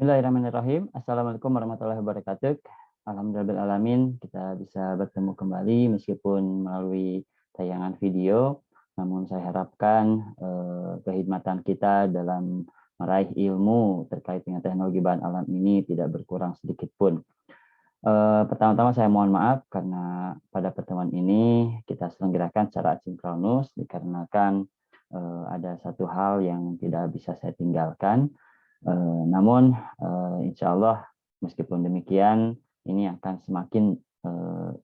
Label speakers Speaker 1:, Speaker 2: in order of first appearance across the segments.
Speaker 1: Bismillahirrahmanirrahim. Assalamualaikum warahmatullahi wabarakatuh. Alhamdulillahirrahmanirrahim. Kita bisa bertemu kembali meskipun melalui tayangan video. Namun saya harapkan kehidmatan kita dalam meraih ilmu terkait dengan teknologi bahan alam ini tidak berkurang sedikit pun. Pertama-tama saya mohon maaf karena pada pertemuan ini kita selenggarakan secara asinkronus dikarenakan ada satu hal yang tidak bisa saya tinggalkan. Namun insya Allah meskipun demikian ini akan semakin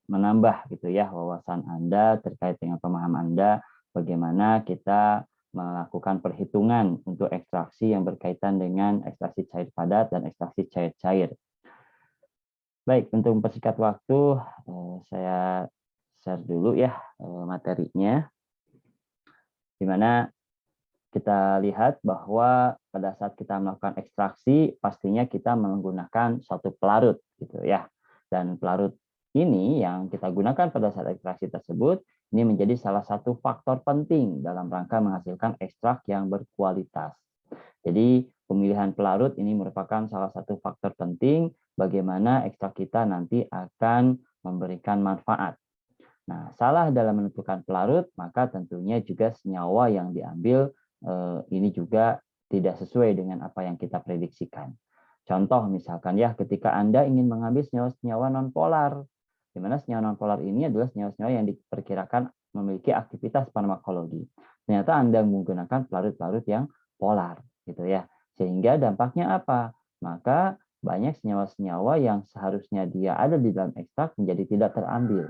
Speaker 1: menambah gitu ya wawasan Anda terkait dengan pemahaman Anda bagaimana kita melakukan perhitungan untuk ekstraksi yang berkaitan dengan ekstraksi cair padat dan ekstraksi cair-cair. Baik, untuk mempersingkat waktu saya share dulu ya materinya, di mana kita lihat bahwa pada saat kita melakukan ekstraksi, pastinya kita menggunakan suatu pelarut, gitu ya. Dan pelarut ini yang kita gunakan pada saat ekstraksi tersebut, ini menjadi salah satu faktor penting dalam rangka menghasilkan ekstrak yang berkualitas. Jadi pemilihan pelarut ini merupakan salah satu faktor penting bagaimana ekstrak kita nanti akan memberikan manfaat. Nah, salah dalam menentukan pelarut, maka tentunya juga senyawa yang diambil ini juga tidak sesuai dengan apa yang kita prediksikan. Contoh misalkan ya, ketika Anda ingin mengambil senyawa-senyawa nonpolar, di mana senyawa nonpolar ini adalah senyawa-senyawa yang diperkirakan memiliki aktivitas farmakologi. Ternyata Anda menggunakan pelarut-pelarut yang polar, gitu ya. Sehingga dampaknya apa? Maka banyak senyawa-senyawa yang seharusnya dia ada di dalam ekstrak menjadi tidak terambil.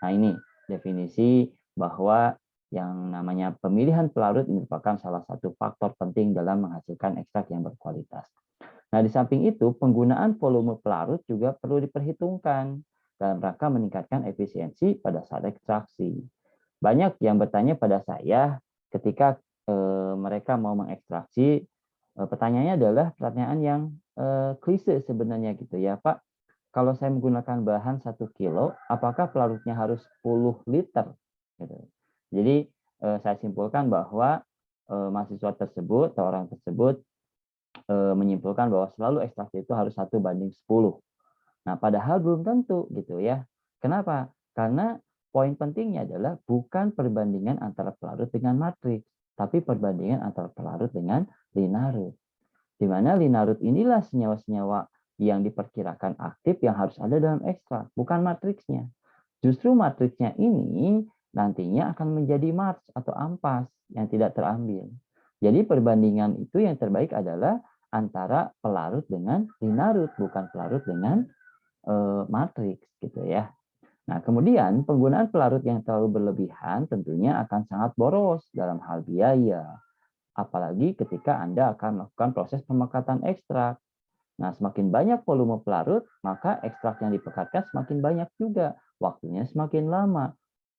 Speaker 1: Nah, ini definisi bahwa yang namanya pemilihan pelarut merupakan salah satu faktor penting dalam menghasilkan ekstrak yang berkualitas. Nah, di samping itu, penggunaan volume pelarut juga perlu diperhitungkan dalam rangka meningkatkan efisiensi pada saat ekstraksi. Banyak yang bertanya pada saya ketika mereka mau mengekstraksi, pertanyaannya adalah pertanyaan yang klise sebenarnya gitu ya, Pak. Kalau saya menggunakan bahan 1 kilo, apakah pelarutnya harus 10 liter? Gitu. Jadi saya simpulkan bahwa mahasiswa tersebut atau orang tersebut menyimpulkan bahwa selalu ekstraksi itu harus 1:10. Nah, padahal belum tentu gitu ya. Kenapa? Karena poin pentingnya adalah bukan perbandingan antara pelarut dengan matriks, tapi perbandingan antara pelarut dengan linarut. Di mana linarut inilah senyawa-senyawa yang diperkirakan aktif yang harus ada dalam ekstrak, bukan matriksnya. Justru matriksnya ini nantinya akan menjadi Mars atau ampas yang tidak terambil. Jadi perbandingan itu yang terbaik adalah antara pelarut dengan linarut, bukan pelarut dengan matriks gitu ya. Nah, kemudian penggunaan pelarut yang terlalu berlebihan tentunya akan sangat boros dalam hal biaya, apalagi ketika Anda akan melakukan proses pemekatan ekstrak. Nah, semakin banyak volume pelarut, maka ekstrak yang dipekatkan semakin banyak juga, waktunya semakin lama.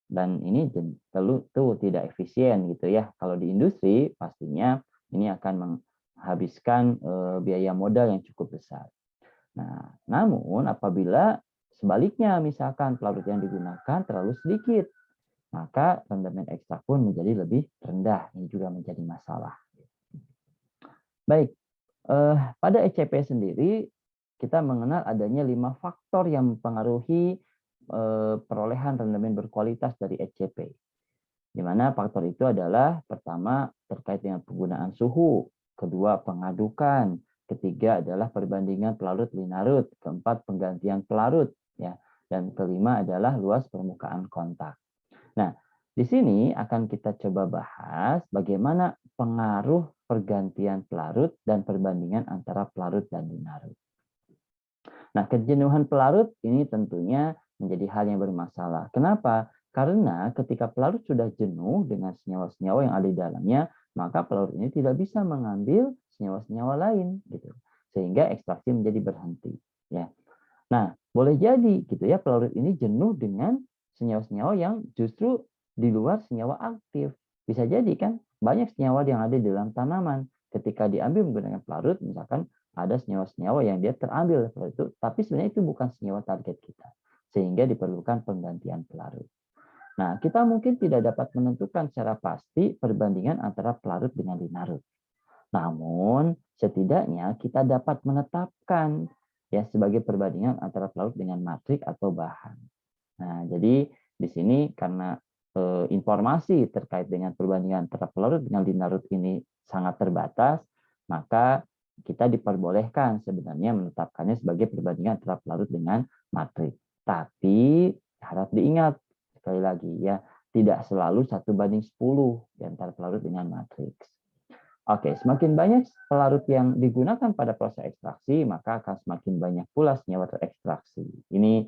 Speaker 1: Dan ini tentu tidak efisien gitu ya. Kalau di industri, pastinya ini akan menghabiskan biaya modal yang cukup besar. Nah, namun apabila sebaliknya misalkan pelarut yang digunakan terlalu sedikit, maka rendamen ekstrak pun menjadi lebih rendah. Ini juga menjadi masalah. Baik, pada ECP sendiri kita mengenal adanya 5 faktor yang mempengaruhi perolehan rendamen berkualitas dari ECP. Di mana faktor itu adalah pertama terkait dengan penggunaan suhu, kedua pengadukan, ketiga adalah perbandingan pelarut linarut, keempat penggantian pelarut ya, dan kelima adalah luas permukaan kontak. Nah, di sini akan kita coba bahas bagaimana pengaruh pergantian pelarut dan perbandingan antara pelarut dan linarut. Nah, kejenuhan pelarut ini tentunya menjadi hal yang bermasalah. Kenapa? Karena ketika pelarut sudah jenuh dengan senyawa-senyawa yang ada di dalamnya, maka pelarut ini tidak bisa mengambil senyawa-senyawa lain, gitu. Sehingga ekstraksi menjadi berhenti. Ya. Nah, boleh jadi gitu ya pelarut ini jenuh dengan senyawa-senyawa yang justru di luar senyawa aktif. Bisa jadi kan banyak senyawa yang ada di dalam tanaman. Ketika diambil menggunakan pelarut, misalkan ada senyawa-senyawa yang dia terambil pelarut itu, tapi sebenarnya itu bukan senyawa target kita. Sehingga diperlukan penggantian pelarut. Nah, kita mungkin tidak dapat menentukan secara pasti perbandingan antara pelarut dengan linarut. Namun, setidaknya kita dapat menetapkan ya sebagai perbandingan antara pelarut dengan matrik atau bahan. Nah, jadi di sini karena informasi terkait dengan perbandingan antara pelarut dengan linarut ini sangat terbatas, maka kita diperbolehkan sebenarnya menetapkannya sebagai perbandingan antara pelarut dengan matrik. Tapi harap diingat sekali lagi ya, tidak selalu 1:10 di antara pelarut dengan matriks. Oke, semakin banyak pelarut yang digunakan pada proses ekstraksi, maka akan semakin banyak pula senyawa terekstraksi. Ini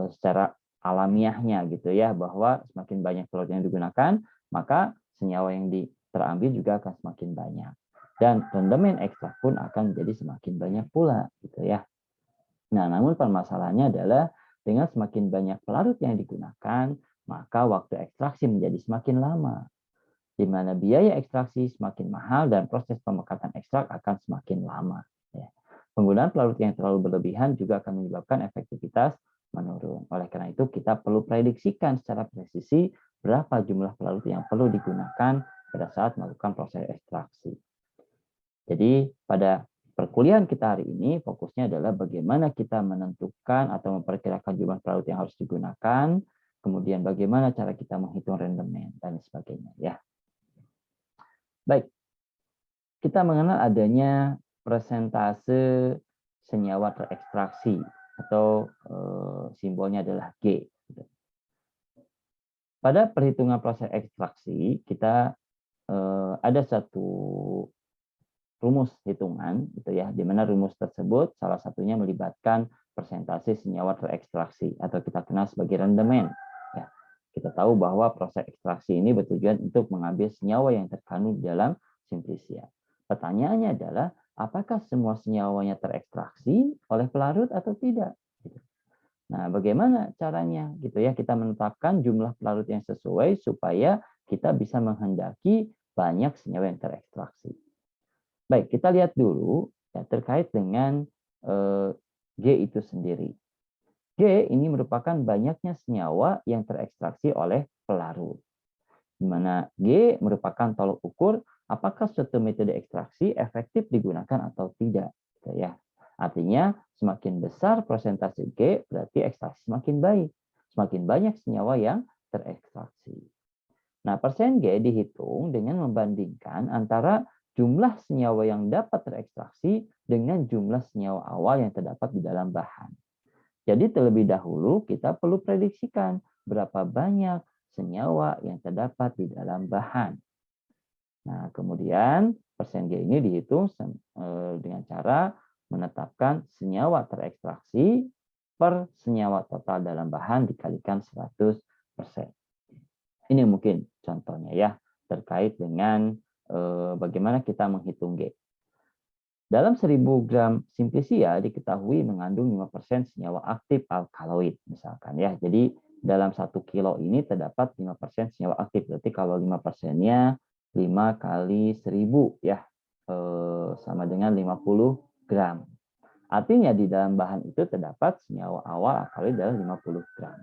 Speaker 1: secara alamiahnya gitu ya, bahwa semakin banyak pelarut yang digunakan, maka senyawa yang terambil juga akan semakin banyak. Dan rendemen ekstrak pun akan menjadi semakin banyak pula gitu ya. Nah, namun permasalahannya adalah dengan semakin banyak pelarut yang digunakan, maka waktu ekstraksi menjadi semakin lama, di mana biaya ekstraksi semakin mahal dan proses pemekatan ekstrak akan semakin lama. Ya. Penggunaan pelarut yang terlalu berlebihan juga akan menyebabkan efektivitas menurun. Oleh karena itu, kita perlu prediksikan secara presisi berapa jumlah pelarut yang perlu digunakan pada saat melakukan proses ekstraksi. Jadi, pada perkuliahan kita hari ini, fokusnya adalah bagaimana kita menentukan atau memperkirakan jumlah pelarut yang harus digunakan, kemudian bagaimana cara kita menghitung rendemen, dan sebagainya. Ya. Baik, kita mengenal adanya persentase senyawa terekstraksi atau simbolnya adalah G. Pada perhitungan proses ekstraksi, kita ada satu rumus hitungan, gitu ya, di mana rumus tersebut salah satunya melibatkan persentase senyawa terekstraksi atau kita kenal sebagai rendemen. Ya, kita tahu bahwa proses ekstraksi ini bertujuan untuk mengambil senyawa yang terkandung di dalam simplisia. Pertanyaannya adalah, apakah semua senyawanya terekstraksi oleh pelarut atau tidak? Nah, bagaimana caranya? Gitu ya, kita menetapkan jumlah pelarut yang sesuai supaya kita bisa menghendaki banyak senyawa yang terekstraksi. Baik, kita lihat dulu ya, terkait dengan G itu sendiri. G ini merupakan banyaknya senyawa yang terekstraksi oleh pelarut, di mana G merupakan tolok ukur apakah suatu metode ekstraksi efektif digunakan atau tidak. Gitu ya. Artinya, semakin besar persentase G, berarti ekstraksi semakin baik. Semakin banyak senyawa yang terekstraksi. Nah, persen G dihitung dengan membandingkan antara jumlah senyawa yang dapat terekstraksi dengan jumlah senyawa awal yang terdapat di dalam bahan. Jadi terlebih dahulu kita perlu prediksikan berapa banyak senyawa yang terdapat di dalam bahan. Nah, kemudian persen G ini dihitung dengan cara menetapkan senyawa terekstraksi per senyawa total dalam bahan dikalikan 100%. Ini mungkin contohnya ya, terkait dengan bagaimana kita menghitung G. Dalam 1000 gram simplisia diketahui mengandung 5% senyawa aktif alkaloid misalkan ya. Jadi dalam 1 kilo ini terdapat 5% senyawa aktif. Berarti kalau 5%-nya 5 kali 1000 ya, sama dengan 50 gram. Artinya di dalam bahan itu terdapat senyawa awal alkaloid adalah 50 gram.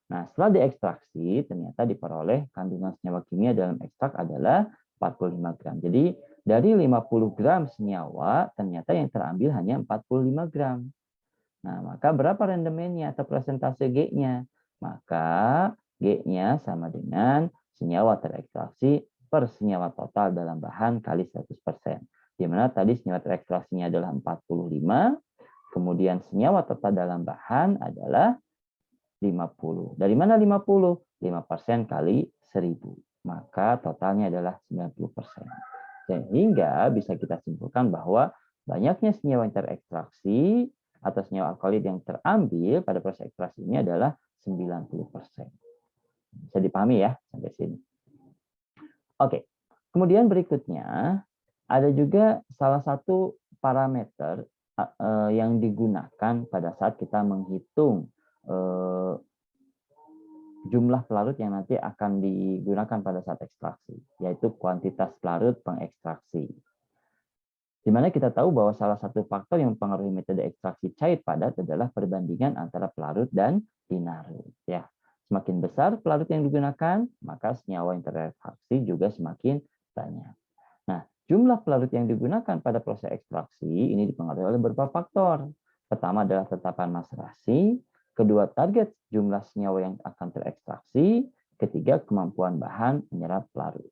Speaker 1: Nah, setelah diekstraksi, ternyata diperoleh kandungan senyawa kimia dalam ekstrak adalah 45 gram. Jadi, dari 50 gram senyawa, ternyata yang terambil hanya 45 gram. Nah, maka berapa rendemennya atau persentase G-nya? Maka G-nya sama dengan senyawa terekstraksi per senyawa total dalam bahan kali 100%. Di mana tadi senyawa terekstraksinya adalah 45, kemudian senyawa total dalam bahan adalah 50. Dari mana 50? 5% kali 1000. Maka totalnya adalah 90%. Sehingga bisa kita simpulkan bahwa banyaknya senyawa yang terekstraksi atau senyawa alkaloid yang terambil pada proses ekstraksi ini adalah 90%. Bisa dipahami ya sampai sini. Oke. Kemudian berikutnya ada juga salah satu parameter yang digunakan pada saat kita menghitung jumlah pelarut yang nanti akan digunakan pada saat ekstraksi, yaitu kuantitas pelarut pengekstraksi. Di mana kita tahu bahwa salah satu faktor yang mempengaruhi metode ekstraksi cair padat adalah perbandingan antara pelarut dan linarut. Ya, semakin besar pelarut yang digunakan, maka senyawa yang tereaksi juga semakin banyak. Nah, Jumlah pelarut yang digunakan pada proses ekstraksi ini dipengaruhi oleh beberapa faktor. Pertama adalah tetapan maserasi, kedua target jumlah senyawa yang akan terekstraksi, ketiga kemampuan bahan menyerap pelarut.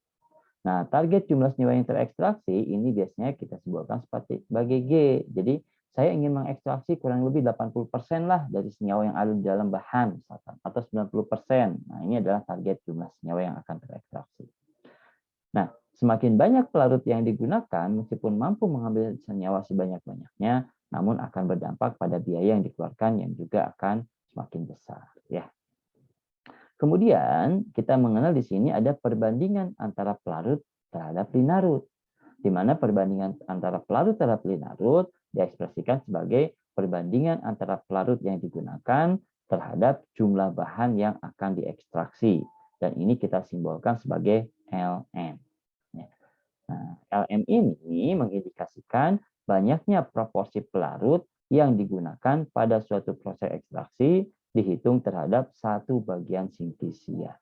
Speaker 1: Nah, target jumlah senyawa yang terekstraksi ini biasanya kita sebutkan sebagai G. Jadi, saya ingin mengekstraksi kurang lebih 80% lah dari senyawa yang ada di dalam bahan, misalkan, atau 90%. Nah, ini adalah target jumlah senyawa yang akan terekstraksi. Nah, semakin banyak pelarut yang digunakan, meskipun mampu mengambil senyawa sebanyak-banyaknya, namun akan berdampak pada biaya yang dikeluarkan yang juga akan semakin besar. Ya. Kemudian kita mengenal di sini ada perbandingan antara pelarut terhadap linarut, di mana perbandingan antara pelarut terhadap linarut diekspresikan sebagai perbandingan antara pelarut yang digunakan terhadap jumlah bahan yang akan diekstraksi. Dan ini kita simbolkan sebagai Ln. Nah, Lm ini mengindikasikan banyaknya proporsi pelarut yang digunakan pada suatu proses ekstraksi dihitung terhadap satu bagian simplisia.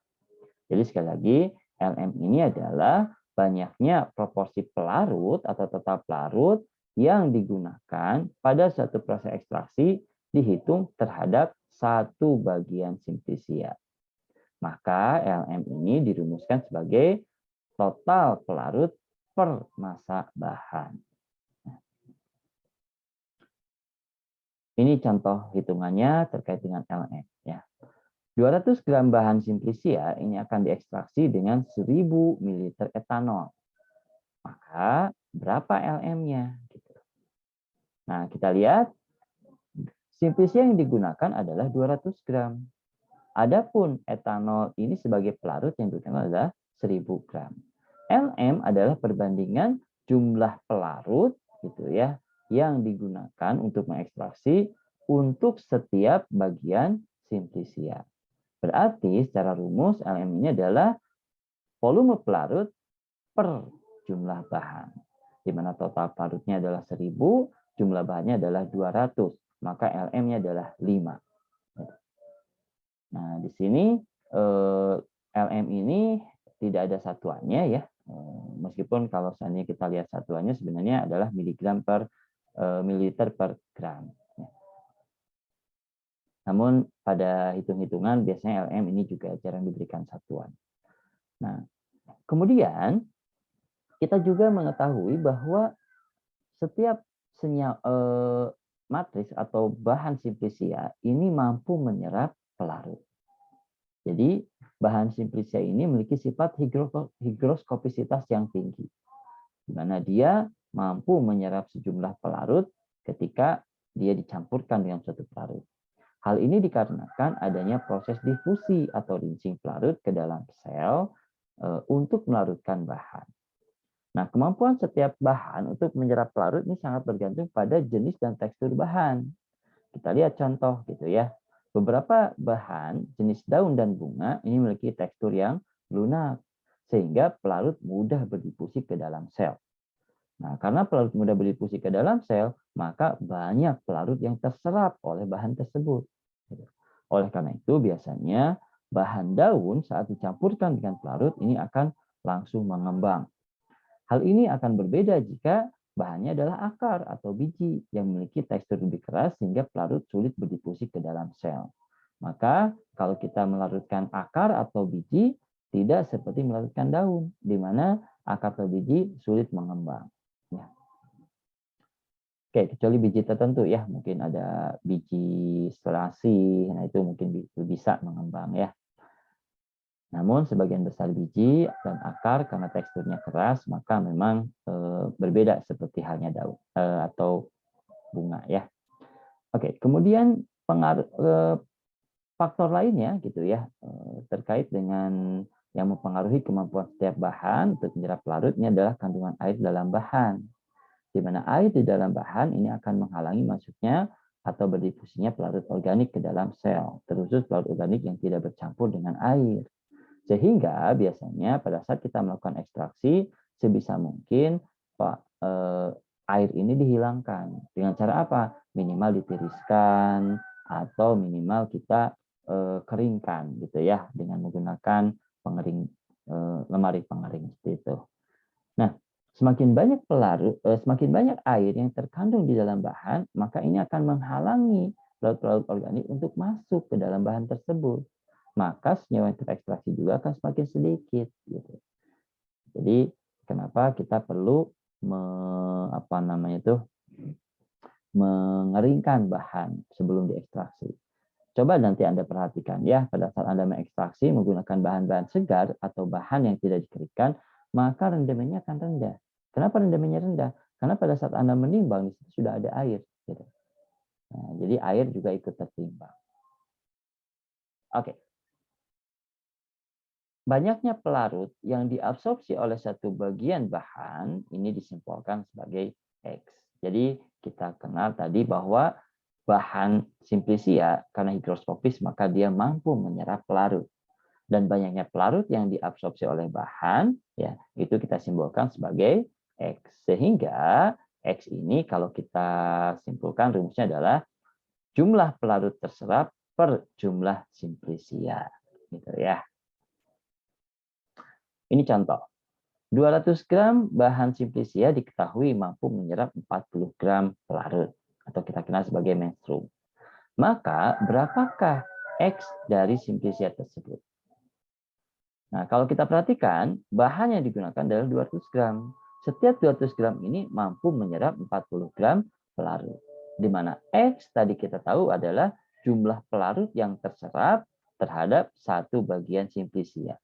Speaker 1: Jadi sekali lagi, Lm ini adalah banyaknya proporsi pelarut atau total pelarut yang digunakan pada suatu proses ekstraksi dihitung terhadap satu bagian simplisia. Maka Lm ini dirumuskan sebagai total pelarut per massa bahan. Ini contoh hitungannya terkait dengan Lm. Ya. 200 gram bahan simplisia ini akan diekstraksi dengan 1000 ml etanol. Maka berapa Lm-nya? Nah, kita lihat simplisia yang digunakan adalah 200 gram. Adapun etanol ini sebagai pelarut yang digunakan adalah 1000 gram. Lm adalah perbandingan jumlah pelarut gitu ya yang digunakan untuk mengekstraksi untuk setiap bagian simplisia. Berarti secara rumus Lm ini adalah volume pelarut per jumlah bahan. Di mana total pelarutnya adalah 1000, jumlah bahannya adalah 200, maka Lm-nya adalah 5. Nah, di sini Lm ini tidak ada satuannya ya. Meskipun kalau seandainya kita lihat satuannya sebenarnya adalah miligram per mililiter per gram. Namun pada hitung-hitungan biasanya Lm ini juga jarang diberikan satuan. Nah, kemudian kita juga mengetahui bahwa setiap matris atau bahan simplisia ini mampu menyerap pelarut. Jadi bahan simplisia ini memiliki sifat higroskopisitas yang tinggi, di mana dia mampu menyerap sejumlah pelarut ketika dia dicampurkan dengan suatu pelarut. Hal ini dikarenakan adanya proses difusi atau rinsing pelarut ke dalam sel untuk melarutkan bahan. Nah, kemampuan setiap bahan untuk menyerap pelarut ini sangat bergantung pada jenis dan tekstur bahan. Kita lihat contoh gitu ya. Beberapa bahan jenis daun dan bunga ini memiliki tekstur yang lunak, sehingga pelarut mudah berdifusi ke dalam sel. Nah, karena pelarut mudah berdifusi ke dalam sel, maka banyak pelarut yang terserap oleh bahan tersebut. Oleh karena itu, biasanya bahan daun saat dicampurkan dengan pelarut ini akan langsung mengembang. Hal ini akan berbeda jika bahannya adalah akar atau biji yang memiliki tekstur lebih keras sehingga pelarut sulit berdifusi ke dalam sel. Maka kalau kita melarutkan akar atau biji, tidak seperti melarutkan daun, di mana akar atau biji sulit mengembang. Ya. Oke, kecuali biji tertentu ya, mungkin ada biji serasi, nah itu mungkin bisa mengembang ya. Namun sebagian besar biji dan akar karena teksturnya keras, maka memang berbeda seperti halnya daun atau bunga ya. Oke, kemudian faktor lainnya gitu ya terkait dengan yang mempengaruhi kemampuan setiap bahan untuk menyerap pelarut ini adalah kandungan air dalam bahan. Di mana air di dalam bahan ini akan menghalangi masuknya atau berdifusinya pelarut organik ke dalam sel, terkhusus pelarut organik yang tidak bercampur dengan air. Sehingga biasanya pada saat kita melakukan ekstraksi, sebisa mungkin air ini dihilangkan. Dengan cara apa? Minimal ditiriskan atau minimal kita keringkan gitu ya dengan menggunakan pengering lemari pengering seperti itu. Nah, Semakin banyak air yang terkandung di dalam bahan, maka ini akan menghalangi pelarut-pelarut organik untuk masuk ke dalam bahan tersebut. Maka senyawa yang terekstraksi juga akan semakin sedikit. Gitu. Jadi kenapa kita perlu mengeringkan bahan sebelum diekstraksi. Coba nanti Anda perhatikan ya, pada saat Anda mengekstraksi menggunakan bahan-bahan segar atau bahan yang tidak dikeringkan, maka rendemennya akan rendah. Kenapa rendemennya rendah? Karena pada saat Anda menimbang, di situ sudah ada air. Gitu. Nah, jadi air juga ikut tertimbang. Oke. Banyaknya pelarut yang diabsorpsi oleh satu bagian bahan, ini disimpulkan sebagai X. Jadi kita kenal tadi bahwa bahan simplisia karena higroskopis maka dia mampu menyerap pelarut. Dan banyaknya pelarut yang diabsorpsi oleh bahan, ya itu kita simbolkan sebagai X. Sehingga X ini kalau kita simpulkan rumusnya adalah jumlah pelarut terserap per jumlah simplisia. Gitu ya. Ini contoh. 200 gram bahan simplisia diketahui mampu menyerap 40 gram pelarut atau kita kenal sebagai menstrum. Maka berapakah X dari simplisia tersebut? Nah, kalau kita perhatikan, bahan yang digunakan adalah 200 gram. Setiap 200 gram ini mampu menyerap 40 gram pelarut. Di mana X tadi kita tahu adalah jumlah pelarut yang terserap terhadap satu bagian simplisia.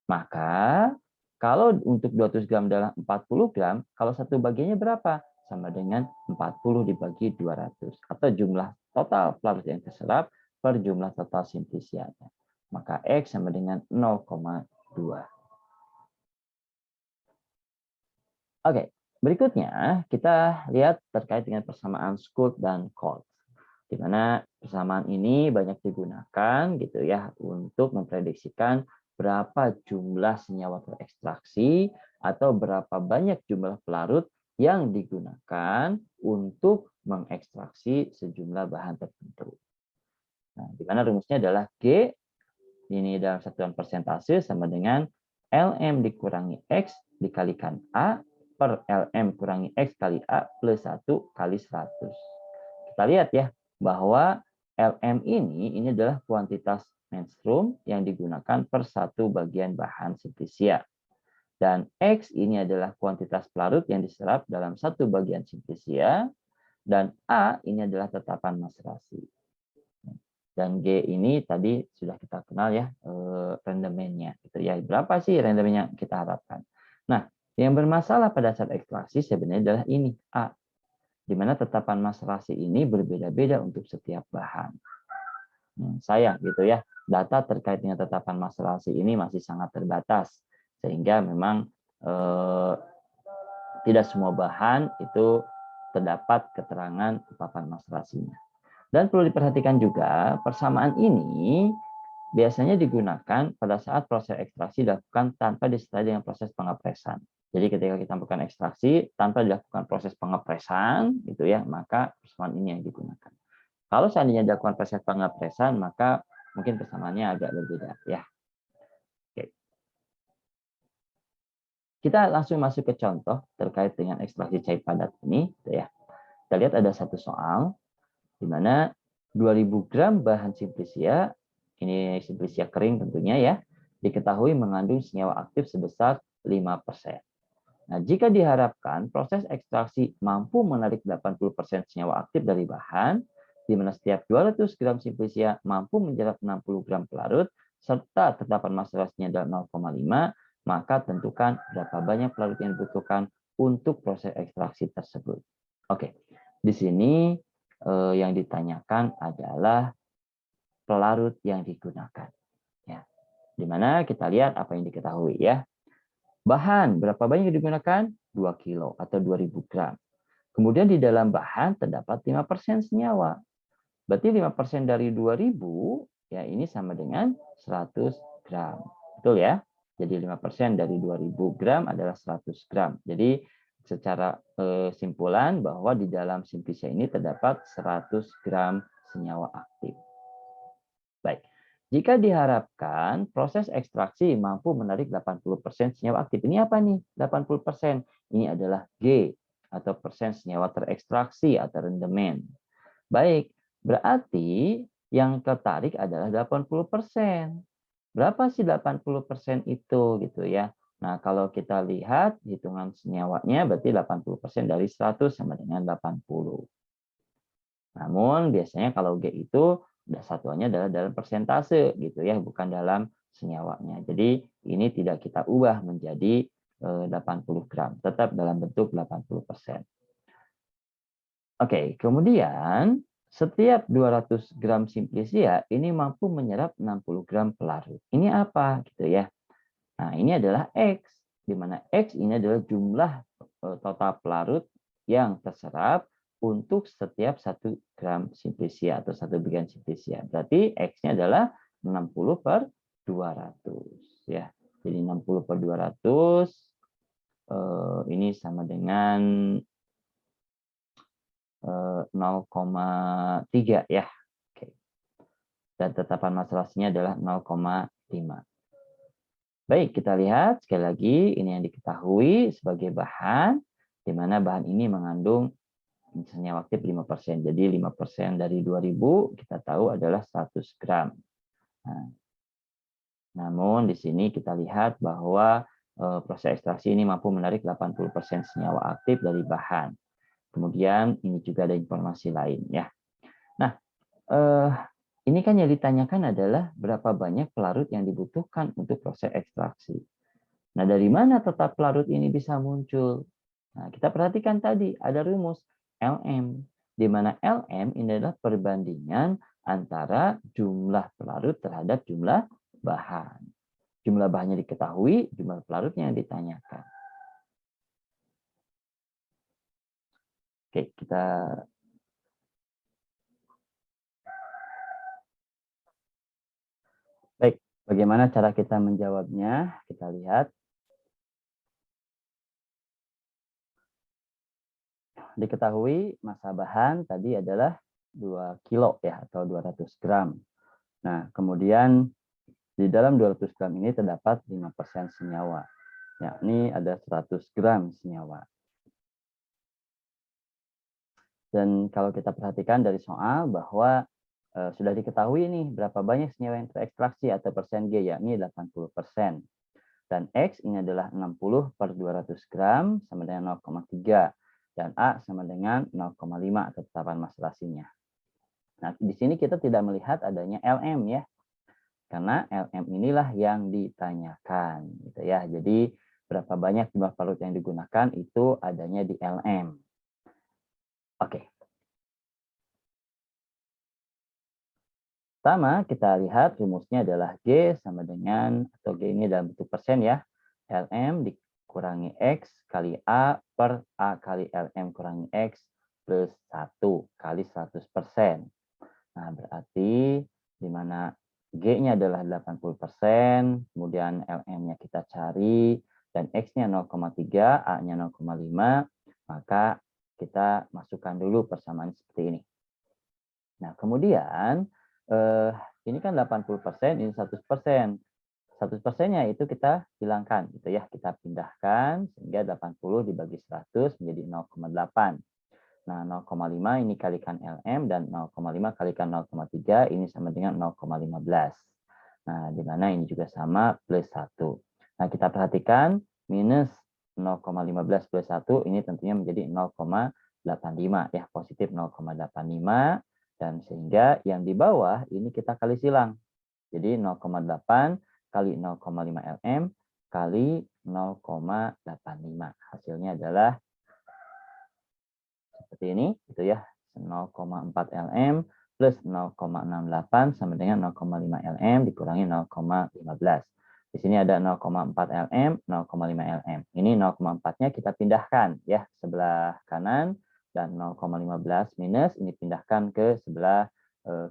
Speaker 1: Maka kalau untuk 200 gram adalah 40 gram, kalau satu bagiannya berapa? Sama dengan 40 dibagi 200. Atau jumlah total pelarut yang terserap per jumlah total simplisianya. Maka X sama dengan 0,2. Oke, berikutnya kita lihat terkait dengan persamaan Schultz dan Koltz. Di mana persamaan ini banyak digunakan gitu ya untuk memprediksikan berapa jumlah senyawa terekstraksi atau berapa banyak jumlah pelarut yang digunakan untuk mengekstraksi sejumlah bahan tertentu. Nah, di mana rumusnya adalah G ini dalam satuan persentase sama dengan LM dikurangi X dikalikan A per LM kurangi X kali A plus 1 kali 100. Kita lihat ya, bahwa LM ini adalah kuantitas menstrum yang digunakan per satu bagian bahan simplisia. Dan X ini adalah kuantitas pelarut yang diserap dalam satu bagian simplisia. Dan A ini adalah tetapan maserasi. Dan G ini tadi sudah kita kenal ya rendemennya. Gitu ya. Berapa sih rendemen yang kita harapkan? Nah, yang bermasalah pada saat ekstraksi sebenarnya adalah ini A, di mana tetapan maserasi ini berbeda-beda untuk setiap bahan. Sayang gitu ya, data terkait dengan tetapan maserasi ini masih sangat terbatas, sehingga memang tidak semua bahan itu terdapat keterangan tetapan maserasinya. Dan perlu diperhatikan juga, persamaan ini biasanya digunakan pada saat proses ekstraksi dilakukan tanpa disertai dengan proses pengepresan. Jadi ketika kita melakukan ekstraksi tanpa dilakukan proses pengepresan, gitu ya, maka persamaan ini yang digunakan. Kalau seandainya dilakukan proses pengepresan, maka mungkin persamaannya agak berbeda, ya. Oke. Kita langsung masuk ke contoh terkait dengan ekstraksi cair padat ini, gitu ya. Kita lihat ada satu soal di mana 2000 gram bahan simplisia, ini simplisia kering tentunya ya, diketahui mengandung senyawa aktif sebesar 5%. Nah, jika diharapkan proses ekstraksi mampu menarik 80% senyawa aktif dari bahan, di mana setiap 200 gram simplisia mampu menyerap 60 gram pelarut, serta tetapan maserasinya adalah 0,5, maka tentukan berapa banyak pelarut yang dibutuhkan untuk proses ekstraksi tersebut. Oke, di sini yang ditanyakan adalah pelarut yang digunakan. Ya, di mana kita lihat apa yang diketahui ya. Bahan berapa banyak yang digunakan? 2 kilo atau 2000 gram. Kemudian di dalam bahan terdapat 5% senyawa. Berarti 5% dari 2000 ya ini sama dengan 100 gram. Betul ya? Jadi 5% dari 2000 gram adalah 100 gram. Jadi secara simpulan bahwa di dalam simplisia ini terdapat 100 gram senyawa aktif. Baik, jika diharapkan proses ekstraksi mampu menarik 80% senyawa aktif. Ini apa nih 80%? Ini adalah G atau persen senyawa terekstraksi atau rendemen. Baik, berarti yang tertarik adalah 80%. Berapa sih 80% itu gitu ya? Nah, kalau kita lihat hitungan senyawanya berarti 80% dari 100 sama dengan 80. Namun biasanya kalau G itu satuannya adalah dalam persentase gitu ya, bukan dalam senyawanya. Jadi ini tidak kita ubah menjadi 80 gram, tetap dalam bentuk 80%. Oke, kemudian setiap 200 gram simplisia ini mampu menyerap 60 gram pelarut. Ini apa gitu ya? Nah, ini adalah X, di mana X ini adalah jumlah total pelarut yang terserap untuk setiap 1 gram simplisia atau 1 bagian simplisia. Berarti X-nya adalah 60 per 200 ya. Jadi 60 per 200 ini sama dengan 0,3 ya. Oke. Dan tetapan masalahnya adalah 0,5. Baik, kita lihat sekali lagi ini yang diketahui sebagai bahan, di mana bahan ini mengandung senyawa aktif 5%. Jadi 5% dari 2000 kita tahu adalah 100 gram. Nah, namun di sini kita lihat bahwa proses ekstraksi ini mampu menarik 80% senyawa aktif dari bahan. Kemudian ini juga ada informasi lain ya. Nah, ini kan yang ditanyakan adalah berapa banyak pelarut yang dibutuhkan untuk proses ekstraksi. Nah, dari mana total pelarut ini bisa muncul? Nah, kita perhatikan tadi ada rumus LM, di mana LM ini adalah perbandingan antara jumlah pelarut terhadap jumlah bahan. Jumlah bahannya diketahui, jumlah pelarutnya yang ditanyakan. Oke, kita baik. Bagaimana cara kita menjawabnya? Kita lihat. Diketahui massa bahan tadi adalah 2 kilo ya atau 200 gram. Nah, kemudian di dalam 200 gram ini terdapat 5% senyawa, yakni ada 100 gram senyawa. Dan kalau kita perhatikan dari soal bahwa sudah diketahui nih berapa banyak senyawa yang terekstraksi atau persen G, yakni 80%. Dan X ini adalah 60 per 200 gram sama dengan 0,3. Dan A sama dengan 0,5 atau tetapan masalahnya. Nah, di sini kita tidak melihat adanya LM ya. Karena LM inilah yang ditanyakan gitu ya. Jadi berapa banyak jumlah pelarut yang digunakan itu adanya di LM. Oke. Pertama, kita lihat rumusnya adalah G sama dengan, atau G ini dalam bentuk persen ya, LM dikurangi X kali A per A kali LM kurangi X plus 1 kali 100%. Nah, berarti di mana G-nya adalah 80%, kemudian LM-nya kita cari, dan X-nya 0,3, A-nya 0,5, maka kita masukkan dulu persamaan seperti ini. Nah, kemudian ini kan 80%, ini 100%. 100%-nya itu kita hilangkan gitu ya. Kita pindahkan sehingga 80 dibagi 100 menjadi 0,8. Nah, 0,5 ini kalikan LM dan 0,5 kalikan 0,3 ini sama dengan 0,15. Nah, di mana ini juga sama plus 1. Nah, kita perhatikan minus 0,15 plus 1 ini tentunya menjadi 0,85 ya, positif 0,85. Dan sehingga yang di bawah ini kita kali silang. Jadi 0,8 kali 0,5 LM kali 0,85. Hasilnya adalah seperti ini, gitu ya. 0,4 LM plus 0,68 sama dengan 0,5 LM dikurangi 0,15. Di sini ada 0,4 LM, 0,5 LM. Ini 0,4-nya kita pindahkan ya sebelah kanan, dan 0,15 minus ini pindahkan ke sebelah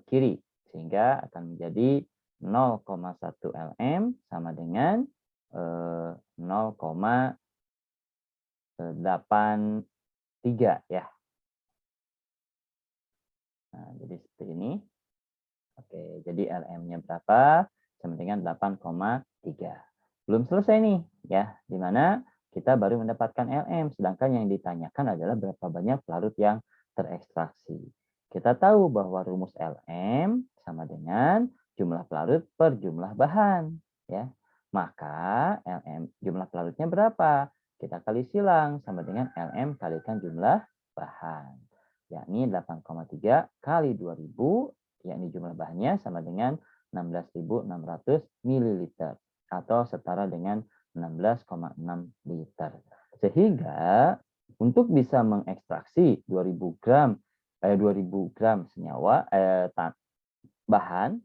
Speaker 1: kiri, sehingga akan menjadi 0,1 LM sama dengan 0,83 ya. Nah, jadi seperti ini. Oke, jadi LM-nya berapa? Sama dengan 8,3. Belum selesai nih, ya. Di mana kita baru mendapatkan Lm, sedangkan yang ditanyakan adalah berapa banyak pelarut yang terekstraksi. Kita tahu bahwa rumus Lm sama dengan jumlah pelarut per jumlah bahan, ya. Maka Lm jumlah pelarutnya berapa? Kita kali silang sama dengan Lm kalikan jumlah bahan, yakni 8,3 kali 2000, yakni jumlah bahannya sama dengan 16.600 ml atau setara dengan 16,6 liter. Sehingga untuk bisa mengekstraksi 2000 gram senyawa bahan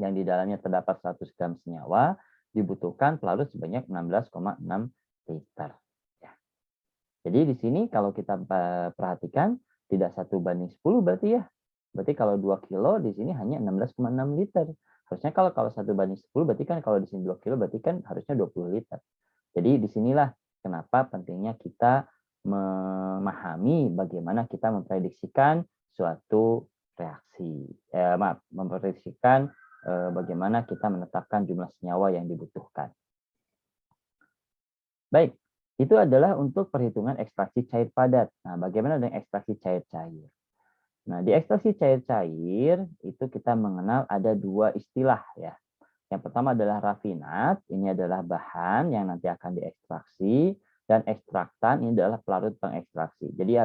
Speaker 1: yang di dalamnya terdapat 100 gram senyawa, dibutuhkan pelarut sebanyak 16,6 liter. Ya. Jadi di sini kalau kita perhatikan tidak 1:10 berarti ya. Berarti kalau 2 kilo di sini hanya 16,6 liter. Harusnya kalau 1:10 berarti kan kalau di sini 2 kilo berarti kan harusnya 20 liter. Jadi disinilah kenapa pentingnya kita memahami bagaimana kita memprediksikan suatu reaksi. Memprediksikan bagaimana kita menetapkan jumlah senyawa yang dibutuhkan. Baik, itu adalah untuk perhitungan ekstraksi cair padat. Nah, bagaimana dengan ekstraksi cair-cair? Nah, di ekstraksi cair-cair itu kita mengenal ada dua istilah ya. Yang pertama adalah rafinat, ini adalah bahan yang nanti akan diekstraksi, dan ekstraktan ini adalah pelarut pengekstraksi. Jadi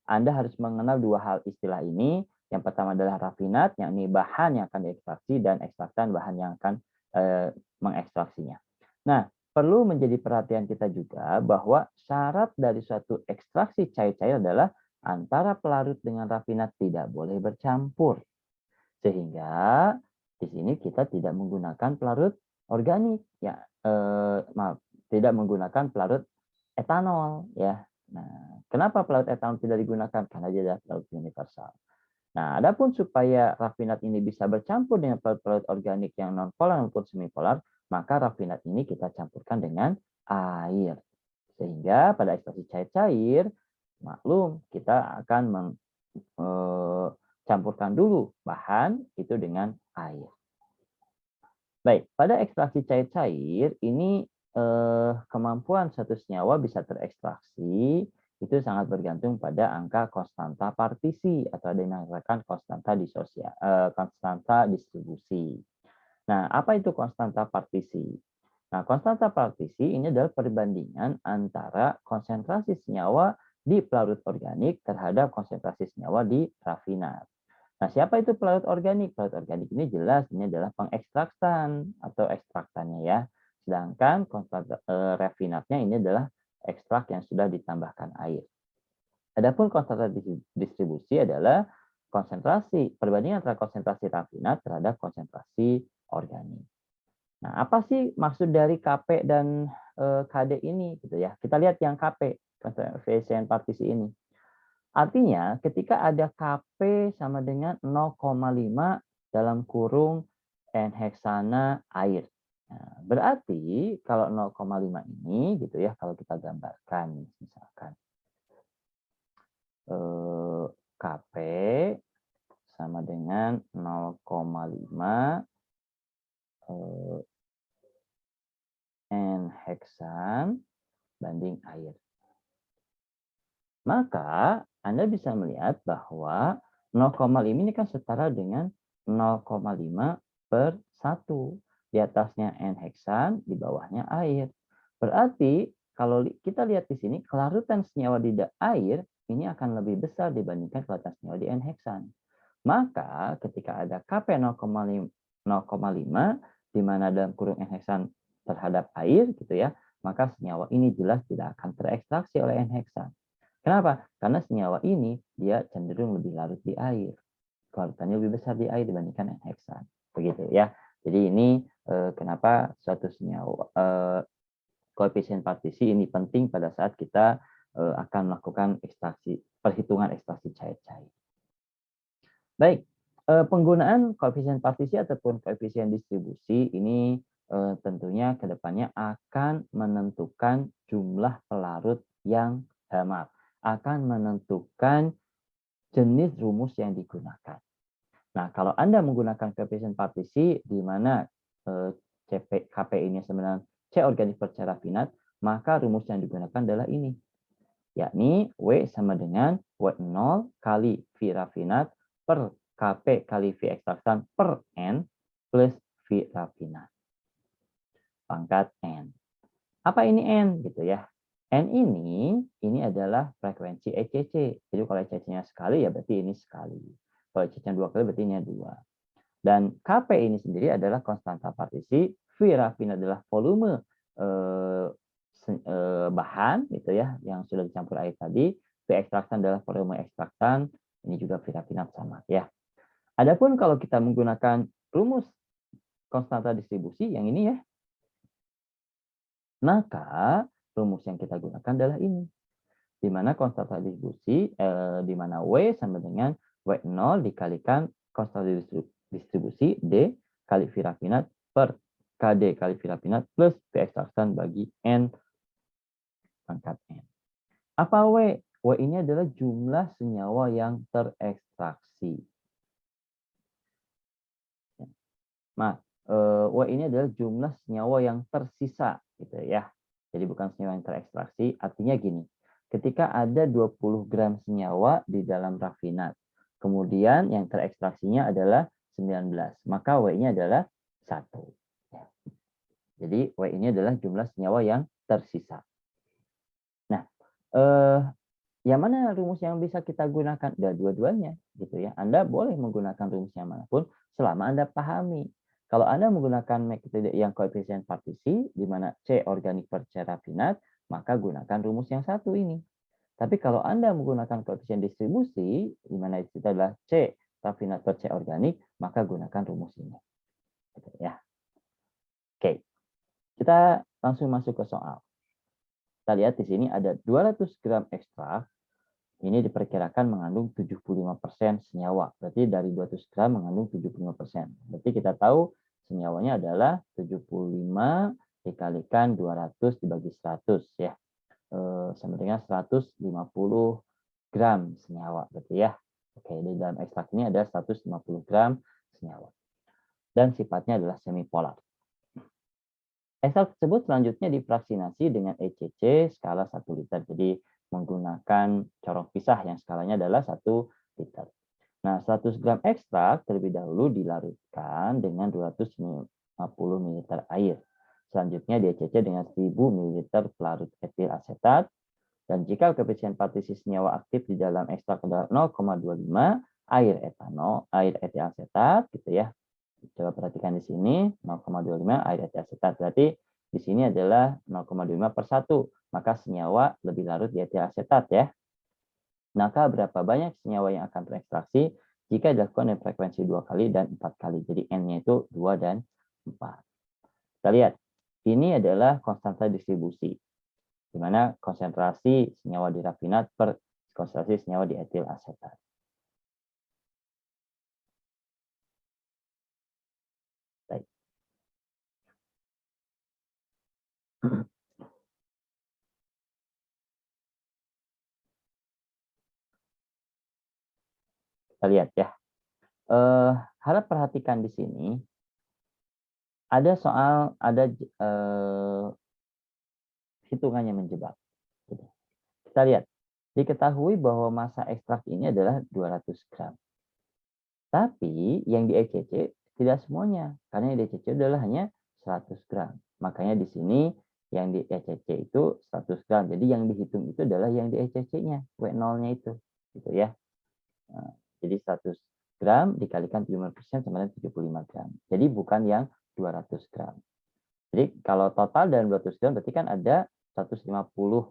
Speaker 1: Anda harus mengenal dua hal istilah ini. Yang pertama adalah rafinat, yakni bahan yang akan diekstraksi, dan ekstraktan bahan yang akan mengekstraksinya. Nah, perlu menjadi perhatian kita juga bahwa syarat dari suatu ekstraksi cair-cair adalah antara pelarut dengan rafinat tidak boleh bercampur. Sehingga di sini kita tidak menggunakan pelarut organik, ya, tidak menggunakan pelarut etanol, ya. Nah, kenapa pelarut etanol tidak digunakan? Karena dia adalah pelarut universal. Nah, adapun supaya rafinat ini bisa bercampur dengan pelarut-pelarut organik yang non-polar maupun semipolar, maka rafinat ini kita campurkan dengan air. Sehingga pada ekstraksi cair-cair, maklum kita akan campurkan dulu bahan itu dengan air. Baik, pada ekstraksi cair-cair ini kemampuan satu senyawa bisa terekstraksi itu sangat bergantung pada angka konstanta partisi atau dinamakan konstanta distribusi. Nah, apa itu konstanta partisi? Nah, konstanta partisi ini adalah perbandingan antara konsentrasi senyawa di pelarut organik terhadap konsentrasi senyawa di rafinat. Nah, siapa itu pelarut organik? Pelarut organik ini jelas ini adalah pengekstraktan atau ekstraktannya ya. Sedangkan rafinatnya ini adalah ekstrak yang sudah ditambahkan air. Adapun konstanta distribusi adalah perbandingan antara konsentrasi rafinat terhadap konsentrasi organik. Nah, apa sih maksud dari KP dan KD ini gitu ya? Kita lihat yang KP, koefisien partisi ini. Artinya ketika ada KP sama dengan 0,5 dalam kurung N heksana air. Nah, berarti kalau 0,5 ini gitu ya, kalau kita gambarkan misalkan KP sama dengan 0,5 N heksan banding air. Maka Anda bisa melihat bahwa 0,5 ini kan setara dengan 0,5 per 1. Di atasnya N heksan, di bawahnya air. Berarti kalau kita lihat di sini, kelarutan senyawa di air ini akan lebih besar dibandingkan kelarutan senyawa di N heksan. Maka ketika ada Kp 0,5 di mana dalam kurung N heksan terhadap air gitu ya, maka senyawa ini jelas tidak akan terekstraksi oleh N heksan. Kenapa? Karena senyawa ini dia cenderung lebih larut di air. Kelarutannya lebih besar di air dibandingkan N heksan. Begitu ya. Jadi ini kenapa suatu senyawa koefisien partisi ini penting pada saat kita akan melakukan perhitungan ekstraksi cair-cair. Baik, penggunaan koefisien partisi ataupun koefisien distribusi ini tentunya ke depannya akan menentukan jumlah pelarut yang akan menentukan jenis rumus yang digunakan. Nah, kalau Anda menggunakan koefisien partisi di mana KP ini sebenarnya C organik per C rafinat, maka rumus yang digunakan adalah ini, yakni W sama dengan W0 kali V rafinat per Kp kali V ekstraktan per N plus V rafinat. Pangkat N. Apa ini N? Gitu ya. N ini adalah frekuensi ECC. Jadi kalau ECC-nya sekali, ya berarti ini sekali. Kalau ECC-nya 2 kali, berarti ini 2. Dan Kp ini sendiri adalah konstanta partisi, V rafinat adalah volume bahan gitu ya, yang sudah dicampur air tadi, V ekstraktan adalah volume ekstraktan, ini juga V rafinat sama ya. Adapun kalau kita menggunakan rumus konstanta distribusi yang ini ya, maka rumus yang kita gunakan adalah ini, di mana konstanta distribusi, di mana W sama dengan W0 dikalikan konstanta distribusi D kali V rafinat per KD kali V rafinat plus V ekstraktan bagi N pangkat N. Apa W? W ini adalah jumlah senyawa yang terekstraksi. Nah, W ini adalah jumlah senyawa yang tersisa, gitu ya. Jadi bukan senyawa yang terekstraksi, artinya gini. Ketika ada 20 gram senyawa di dalam rafinat, kemudian yang terekstraksinya adalah 19, maka W-nya adalah 1. Jadi W ini adalah jumlah senyawa yang tersisa. Nah, yang mana rumus yang bisa kita gunakan? Dua-duanya, gitu ya. Anda boleh menggunakan rumus yang manapun selama Anda pahami. Kalau Anda menggunakan metode yang koefisien partisi, di mana C organik per C rafinat, maka gunakan rumus yang satu ini. Tapi kalau Anda menggunakan koefisien distribusi, di mana itu adalah C rafinat per C organik, maka gunakan rumus ini. Gitu ya. Oke, kita langsung masuk ke soal. Kita lihat di sini ada 200 gram ekstrak. Ini diperkirakan mengandung 75% senyawa. Berarti dari 200 gram mengandung 75%. Berarti kita tahu senyawanya adalah 75 dikalikan 200 dibagi 100 ya. Sama dengan 150 gram senyawa berarti ya. Oke, di dalam ekstrak ini ada 150 gram senyawa. Dan sifatnya adalah semipolar. Ekstrak tersebut selanjutnya difraksinasi dengan ECC skala 1 liter. Jadi menggunakan corong pisah yang skalanya adalah 1 liter. Nah, 100 gram ekstrak terlebih dahulu dilarutkan dengan 250 ml air. Selanjutnya di ECC dengan 1000 ml pelarut etil asetat. Dan jika koefisien partisi senyawa aktif di dalam ekstrak adalah 0,25, air etil asetat gitu ya. Coba perhatikan di sini 0,25 air etil asetat. Berarti di sini adalah 0,25 per 1. Maka senyawa lebih larut di etil asetat ya. Maka berapa banyak senyawa yang akan terekstraksi jika dilakukan dengan frekuensi 2 kali dan 4 kali. Jadi N-nya itu 2 dan 4. Kita lihat. Ini adalah konstanta distribusi. Di mana konsentrasi senyawa di rafinat per konsentrasi senyawa di etil asetat. Baik. Kita lihat ya. Harap perhatikan di sini. Ada soal, ada hitungannya menjebak. Kita lihat. Diketahui bahwa massa ekstrak ini adalah 200 gram. Tapi yang di ECC tidak semuanya. Karena yang di ECC adalah hanya 100 gram. Makanya di sini yang di ECC itu 100 gram. Jadi yang dihitung itu adalah yang di ECC-nya. W0-nya itu. Gitu ya. Nah, jadi 100 gram dikalikan 75% sama dengan 75 gram. Jadi bukan yang 200 gram. Jadi kalau total dalam 200 gram berarti kan ada 150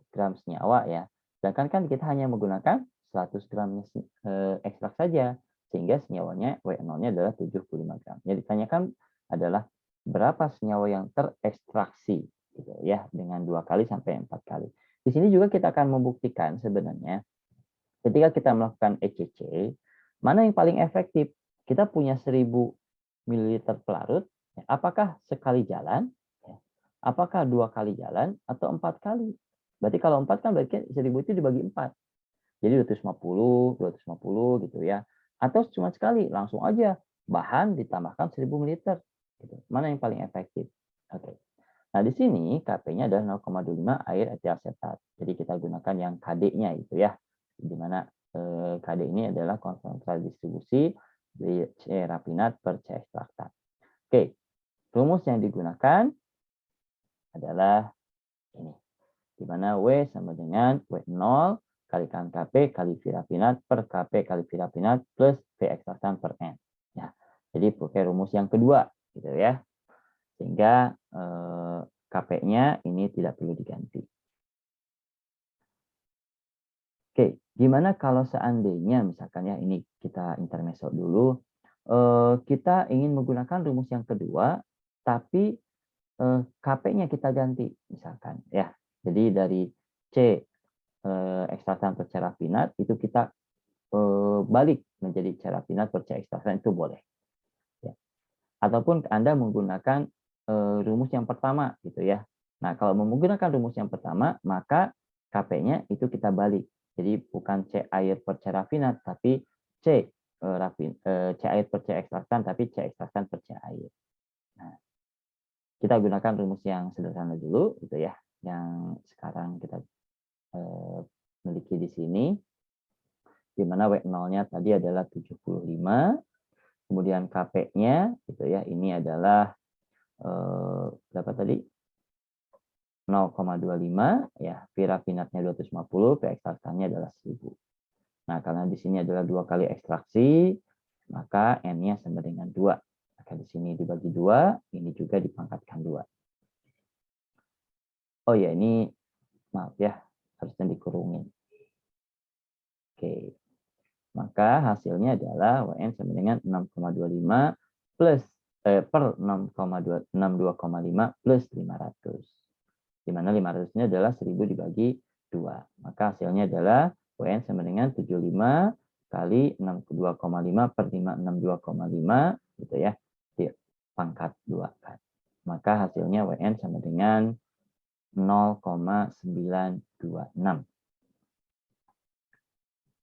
Speaker 1: gram senyawa ya. Sedangkan kan kita hanya menggunakan 100 gram ekstrak saja. Sehingga senyawanya W0-nya adalah 75 gram. Yang ditanyakan adalah berapa senyawa yang terekstraksi gitu ya, dengan 2 kali sampai 4 kali. Di sini juga kita akan membuktikan sebenarnya ketika kita melakukan ECC, mana yang paling efektif? Kita punya 1000 ml pelarut, apakah sekali jalan, apakah 2 kali jalan, atau 4 kali? Berarti kalau 4 kan berarti 1000 itu dibagi 4. Jadi 250 gitu ya. Atau cuma sekali, langsung aja bahan ditambahkan 1000 ml. Gitu. Mana yang paling efektif? Oke. Nah, di sini KP-nya adalah 0,25 air etil asetat. Jadi kita gunakan yang KD-nya itu ya. Di mana KD ini adalah konsentrasi distribusi dari C rafinat per C ekstraktan. Oke, rumus yang digunakan adalah ini. Di mana W sama dengan W0 kalikan KP kali V rafinat per KP kali V rafinat plus V ekstraktan per N. Ya, jadi pakai rumus yang kedua gitu ya. Sehingga KP-nya ini tidak perlu diganti. Oke, gimana kalau seandainya misalkan ya ini kita intermezzo dulu, kita ingin menggunakan rumus yang kedua, tapi KP-nya kita ganti misalkan ya. Jadi dari C ekstraktan per C rafinat itu kita balik menjadi C rafinat per C ekstraktan itu boleh. Ya. Ataupun Anda menggunakan rumus yang pertama gitu ya. Nah, kalau menggunakan rumus yang pertama, maka KP-nya itu kita balik. Jadi bukan C air per C rafinat, tapi C air per C ekstraktan, tapi C ekstraktan per C air. Nah, kita gunakan rumus yang sederhana dulu, gitu ya. Yang sekarang kita miliki di sini, di mana W0-nya tadi adalah 75, kemudian KP-nya, gitu ya, ini adalah berapa tadi? 0,25 ya, V rafinatnya 250, V ekstraktannya adalah 1000. Nah, karena di sini adalah 2 kali ekstraksi, maka N-nya sama dengan 2. Maka di sini dibagi 2, ini juga dipangkatkan 2. Oh ya, ini maaf ya, harusnya dikurungin. Oke. Maka hasilnya adalah WN sama dengan 6,25 plus per 6,2,5 plus 500. Di mana 500-nya adalah 1000 dibagi 2. Maka hasilnya adalah WN sama dengan 75 kali 62,5 per 562,5 gitu ya. Dipangkat 2 kan. Maka hasilnya WN sama dengan 0,926.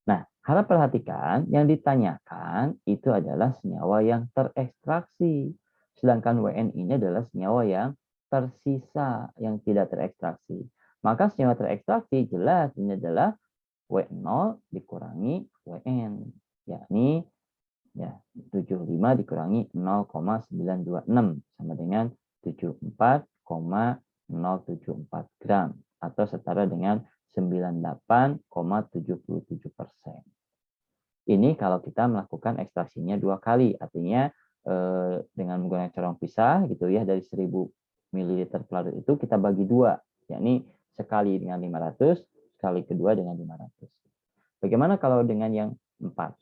Speaker 1: Nah, harap perhatikan yang ditanyakan itu adalah senyawa yang terekstraksi. Sedangkan WN ini adalah senyawa yang tersisa, yang tidak terekstraksi. Maka senyawa terekstraksi jelas ini adalah W0 dikurangi WN. Yakni ya, 75 dikurangi 0,926 sama dengan 74,074 gram. Atau setara dengan 98,77%. Ini kalau kita melakukan ekstraksinya 2 kali, artinya dengan menggunakan corong pisah gitu ya, dari 1000 ml pelarut itu kita bagi 2, yakni sekali dengan 500, sekali kedua dengan 500. Bagaimana kalau dengan yang 4?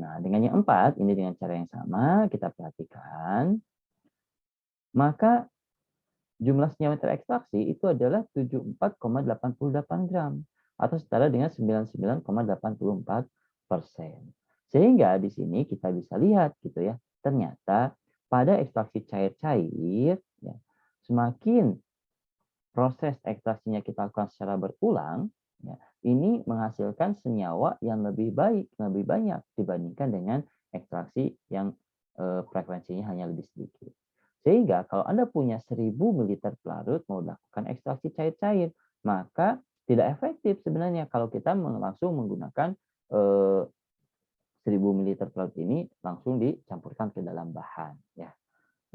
Speaker 1: Nah, dengan yang 4 ini dengan cara yang sama kita perhatikan, maka jumlah senyawa terekstraksi itu adalah 74,88 gram atau setara dengan 99,84%. Sehingga di sini kita bisa lihat gitu ya, ternyata pada ekstraksi cair-cair ya, semakin proses ekstraksinya kita lakukan secara berulang, ya, ini menghasilkan senyawa yang lebih baik, lebih banyak dibandingkan dengan ekstraksi yang frekuensinya hanya lebih sedikit. Sehingga kalau Anda punya 1000 ml pelarut mau lakukan ekstraksi cair-cair, maka tidak efektif sebenarnya kalau kita langsung menggunakan 1000 ml pelarut ini langsung dicampurkan ke dalam bahan. Ya.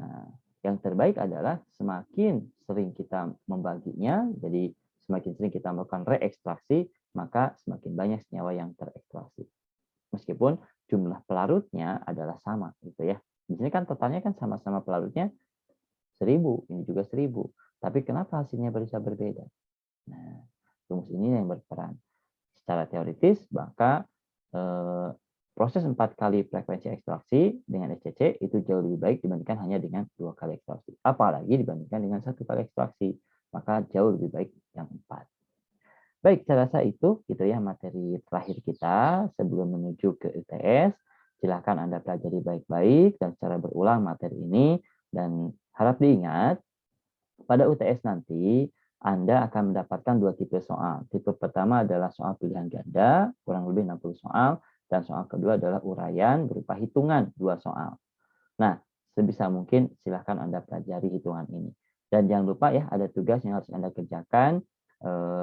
Speaker 1: Nah, yang terbaik adalah semakin sering kita membaginya, jadi semakin sering kita melakukan reekstraksi, maka semakin banyak senyawa yang terekstraksi. Meskipun jumlah pelarutnya adalah sama, gitu ya. Di sini kan totalnya kan sama-sama pelarutnya 1000, ini juga 1000. Tapi kenapa hasilnya bisa berbeda? Nah, rumus ini yang berperan. Secara teoritis, maka proses 4 kali frekuensi ekstraksi dengan SCC itu jauh lebih baik dibandingkan hanya dengan 2 kali ekstraksi. Apalagi dibandingkan dengan 1 kali ekstraksi, maka jauh lebih baik yang 4. Baik, saya rasa itu gitu ya materi terakhir kita sebelum menuju ke UTS. Silahkan Anda pelajari baik-baik dan secara berulang materi ini dan harap diingat pada UTS nanti Anda akan mendapatkan 2 tipe soal. Tipe pertama adalah soal pilihan ganda, kurang lebih 60 soal, dan soal kedua adalah uraian berupa hitungan 2 soal. Nah, sebisa mungkin silahkan Anda pelajari hitungan ini. Dan jangan lupa ya, ada tugas yang harus Anda kerjakan,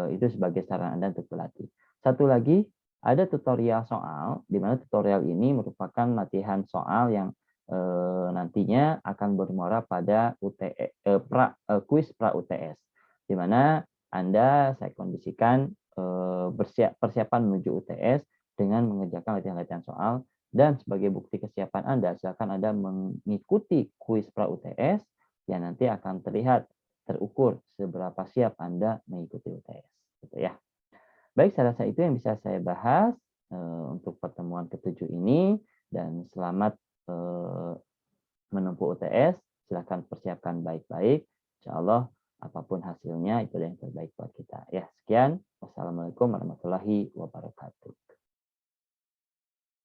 Speaker 1: itu sebagai saran Anda untuk berlatih. Satu lagi, ada tutorial soal, di mana tutorial ini merupakan latihan soal yang nantinya akan bermuara pada kuis pra UTS, di mana Anda saya kondisikan persiapan menuju UTS dengan mengerjakan latihan-latihan soal, dan sebagai bukti kesiapan Anda, silakan Anda mengikuti kuis pra UTS yang nanti akan terlihat terukur seberapa siap Anda mengikuti UTS, gitu ya. Baik, saya rasa itu yang bisa saya bahas untuk pertemuan ke-7 ini, dan selamat menempuh UTS. Silakan persiapkan baik-baik. Insya Allah apapun hasilnya itu yang terbaik buat kita. Ya, sekian. Wassalamualaikum warahmatullahi wabarakatuh.